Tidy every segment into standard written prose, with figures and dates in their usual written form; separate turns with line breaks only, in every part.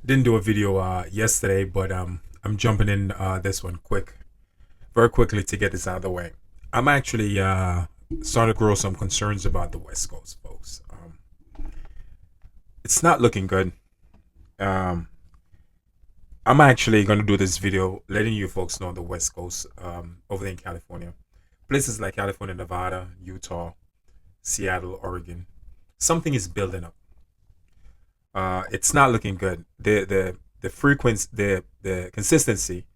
Didn't do a video yesterday, but I'm jumping in this one very quickly to get this out of the way. I'm actually starting to grow some concerns about the West Coast, folks. It's not looking good. Um, I'm actually going to do this video letting you folks know the West Coast over there in California. Places like California, Nevada, Utah, Seattle, Oregon. Something is building up. It's not looking good. The frequency, the consistency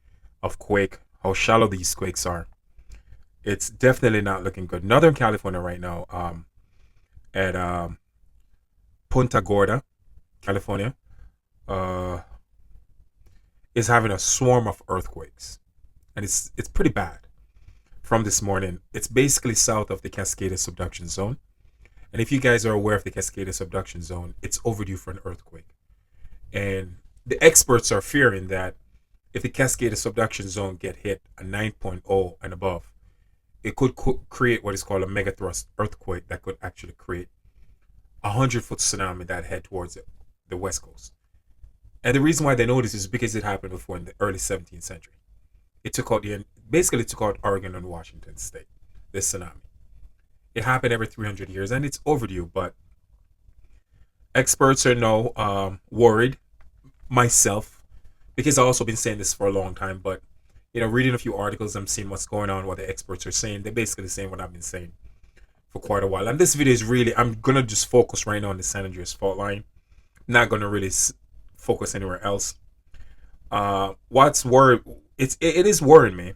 of quake, how shallow these quakes are. It's definitely not looking good. Northern California right now, at Punta Gorda, California, uh, is having a swarm of earthquakes, and it's pretty bad. From this morning, it's basically south of the Cascade subduction zone. And if you guys are aware of the Cascade subduction zone, it's overdue for an earthquake. And the experts are fearing that if the Cascade subduction zone get hit a 9.0 and above, it could create what is called a megathrust earthquake that could actually create a 100-foot tsunami that head towards the west coast. And the reason why they know this is because it happened before in the early 17th century. It took out basically took out Oregon and Washington State. This tsunami. It happened every 300 years, and it's overdue. But experts are now worried. Myself, because I've also been saying this for a long time, but reading a few articles, I'm seeing what's going on, what the experts are saying. They're basically saying what I've been saying for quite a while. And this video is really, I'm gonna just focus right now on the San Andreas fault line. I'm not gonna really focus anywhere else. What's worried? It is worrying me.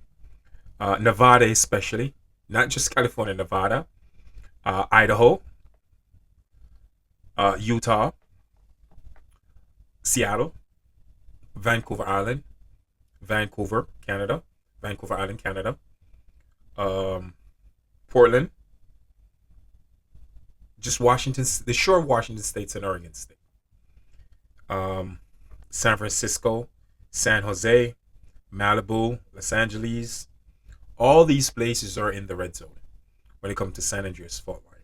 Nevada, especially, not just California, Nevada, Idaho, Utah, Seattle, Vancouver Island, Vancouver, Canada, Vancouver Island, Canada, um, Portland, just Washington, the shore of Washington States and Oregon State, um, San Francisco, San Jose, Malibu, Los Angeles. All these places are in the red zone when it comes to San Andreas fault line.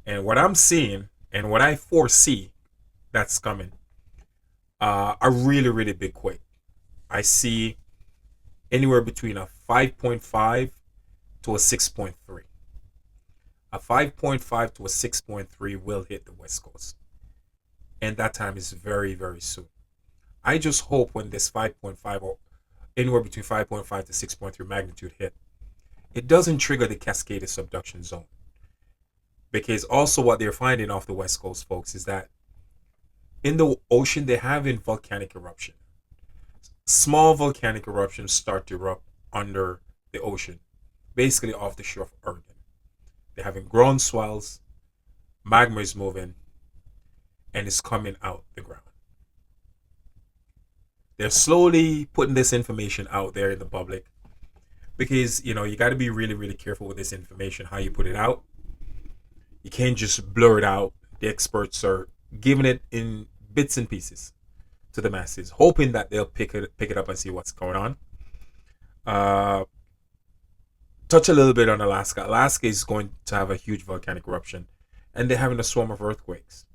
And what I'm seeing and what I foresee that's coming, a really, really big quake. I see anywhere between a 5.5 to a 6.3. A 5.5 to a 6.3 will hit the West Coast. And that time is very, very soon. I just hope when this 5.5 or anywhere between 5.5 to 6.3 magnitude hit, it doesn't trigger the Cascade subduction zone. Because also what they're finding off the West Coast, folks, is that in the ocean, they're having volcanic eruption. Small volcanic eruptions start to erupt under the ocean, basically off the shore of Oregon. They're having ground swells, magma is moving, and it's coming out the ground. They're slowly putting this information out there in the public because you got to be really, really careful with this information, how you put it out. You can't just blur it out. The experts are giving it in bits and pieces to the masses, hoping that they'll pick it up and see what's going on. Uh, Touch a little bit on Alaska. Alaska is going to have a huge volcanic eruption, and they're having a swarm of earthquakes.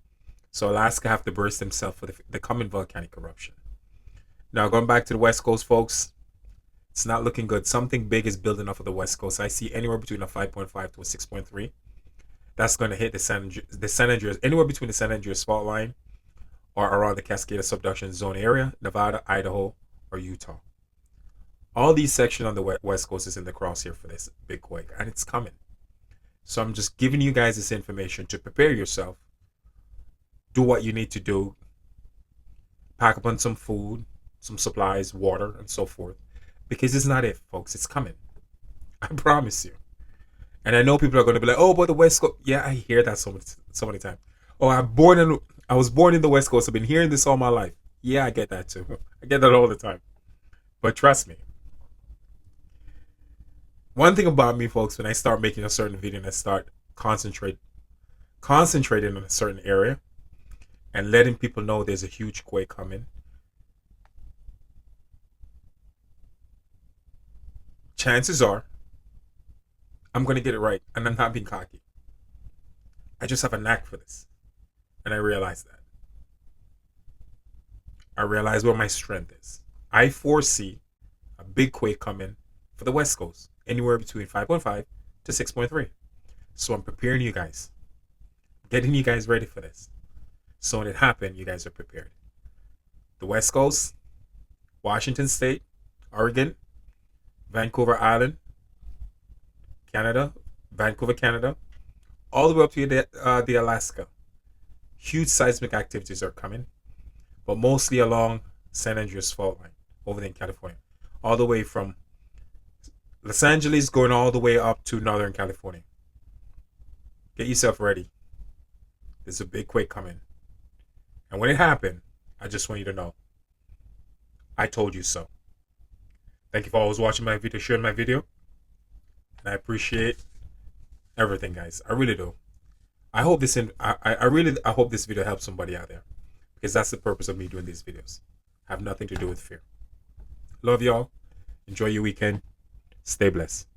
So Alaska have to brace themselves for the coming volcanic eruption. Now going back to the West Coast, folks, it's not looking good. Something big is building off of the West Coast. I see anywhere between a 5.5 to a 6.3. That's going to hit the San Andreas, anywhere between the San Andreas fault line or around the Cascade subduction zone area, Nevada, Idaho, or Utah. All these sections on the West Coast is in the crosshair for this big quake, and it's coming. So I'm just giving you guys this information to prepare yourself. Do what you need to do. Pack up on some food, some supplies, water, and so forth. Because it's not it, folks. It's coming. I promise you. And I know people are going to be like, "Oh, but the West Coast." Yeah, I hear that so many times. Oh, I was born in the West Coast. I've been hearing this all my life. Yeah, I get that too. I get that all the time. But trust me, one thing about me, folks, when I start making a certain video and I start concentrating on a certain area and letting people know there's a huge quake coming, chances are I'm going to get it right. And I'm not being cocky. I just have a knack for this. And I realize that. I realize where my strength is. I foresee a big quake coming for the West Coast, anywhere between 5.5 to 6.3. So I'm preparing you guys, getting you guys ready for this. So when it happens, you guys are prepared. The West Coast, Washington State, Oregon, Vancouver Island, Canada, Vancouver, Canada, all the way up to the Alaska. Huge seismic activities are coming, but mostly along San Andreas fault line over there in California, all the way from Los Angeles going all the way up to Northern California. Get yourself ready. There's a big quake coming. And when it happened, I just want you to know, I told you so. Thank you for always watching my video, sharing my video. And I appreciate everything, guys. I really do. I hope I hope this video helps somebody out there, because that's the purpose of me doing these videos. Have nothing to do with fear. Love y'all. Enjoy your weekend. Stay blessed.